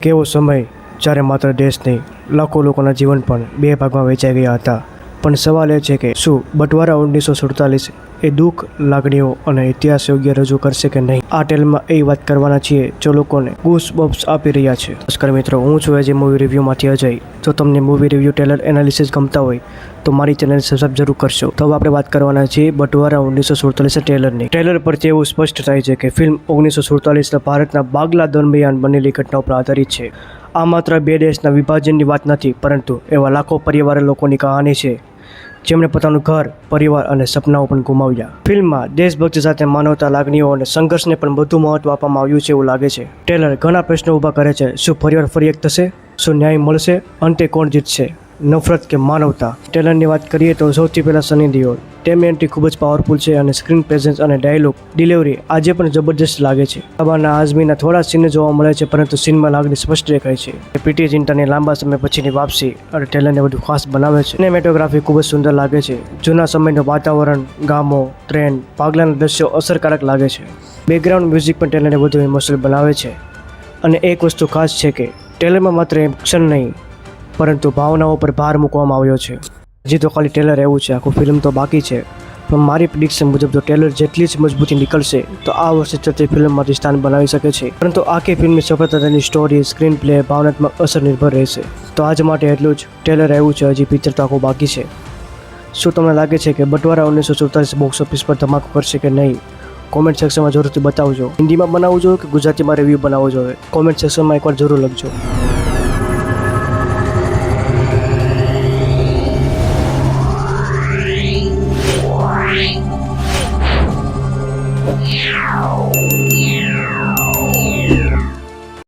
કેવો સમય જ્યારે માત્ર દેશ નહીં લાખો લોકોના જીવન પણ બે ભાગમાં વહેંચાઈ ગયા હતા. પણ સવાલ એ છે કે શું બટવારા 1947 એ દુઃખ, લાગણીઓ અને ઇતિહાસ યોગ્ય રજૂ કરશે કે નહીં? આ ટેલમાં એ વાત કરવાના છીએ જો લોકોને ગૂસ બમ્પ્સ આપી રહ્યા છે. નમસ્કાર મિત્રો, હું છું અજય મૂવી રિવ્યૂમાંથી અજય. જો તમને મૂવી રિવ્યૂ ટેલર એનાલિસિસ ગમતા હોય તો મારી ચેનલ સબસ્ક્રાઇબ જરૂર કરશો. તો હવે આપણે વાત કરવાના છીએ બટવારા 1947 ટેલરની. ટેલર પરથી એવું સ્પષ્ટ થાય છે કે ફિલ્મ 1947 ભારતના બાગલા દરમિયાન બનેલી ઘટનાઓ પર આધારિત છે. આ માત્ર બે દેશના વિભાજનની વાત નથી, પરંતુ એવા લાખો પરિવાર લોકોની કહાની છે જેમણે પોતાનું ઘર, પરિવાર અને સપનાઓ પણ ગુમાવ્યા. ફિલ્મમાં દેશભક્તિ સાથે માનવતા, લાગણીઓ અને સંઘર્ષને પણ વધુ મહત્વ આપવામાં આવ્યું છે એવું લાગે છે. ટેલર ઘણા પ્રશ્નો ઊભા કરે છે. શું પરિવાર ફરી એક થશે? શું ન્યાય મળશે? અંતે કોણ જીતશે, નફરત કે માનવતા? ટેલરની વાત કરીએ તો સૌથી પહેલાં સની દેઓલ. તેમની એન્ટ્રી ખૂબ જ પાવરફુલ છે અને સ્ક્રીન પ્રેઝન્સ અને ડાયલોગ ડિલિવરી આજે પણ જબરજસ્ત લાગે છે. બાબાના આઝમીના થોડા સીન જોવા મળે છે, પરંતુ સીનમાં લાગણી સ્પષ્ટ દેખાય છે. પ્રીતિ ઝિન્ટાની લાંબા સમય પછીની વાપસી અને ટેલરને વધુ ખાસ બનાવે છે. સિનેમેટોગ્રાફી ખૂબ જ સુંદર લાગે છે. જૂના સમયનું વાતાવરણ, ગામો, ટ્રેન, પાગલાના દ્રશ્યો અસરકારક લાગે છે. બેકગ્રાઉન્ડ મ્યુઝિક પણ ટેલરને વધુ ઇમોશનલ બનાવે છે. અને એક વસ્તુ ખાસ છે કે ટેલરમાં માત્ર એક્શન નહીં પરંતુ ભાવનાઓ પર ભાર મૂકવામાં આવ્યો છે. હજી તો ખાલી ટેલર એવું છે, આખું ફિલ્મ તો બાકી છે. પણ મારી પ્રિડિક્શન મુજબ જો ટેલર જેટલી જ મજબૂતી નીકળશે તો આ વર્ષે તે ફિલ્મમાંથી સ્થાન બનાવી શકે છે. પરંતુ આખી ફિલ્મની સફળતા તેની સ્ટોરી, સ્ક્રીન પ્લે, ભાવનાત્મક અસર નિર્ભર રહેશે. તો આજ માટે એટલું જ. ટેલર એવું છે, હજી પિક્ચર તો આખું બાકી છે. શું તમને લાગે છે કે બટવારા 1947 બોક્સ ઓફિસ પર ધમાકો કરશે કે નહીં? કોમેન્ટ સેક્શનમાં જરૂરથી બતાવજો. હિન્દીમાં બનાવવું જોઈએ કે ગુજરાતીમાં રિવ્યૂ બનાવવો જોઈએ? કોમેન્ટ સેક્શનમાં એકવાર જરૂર લખજો.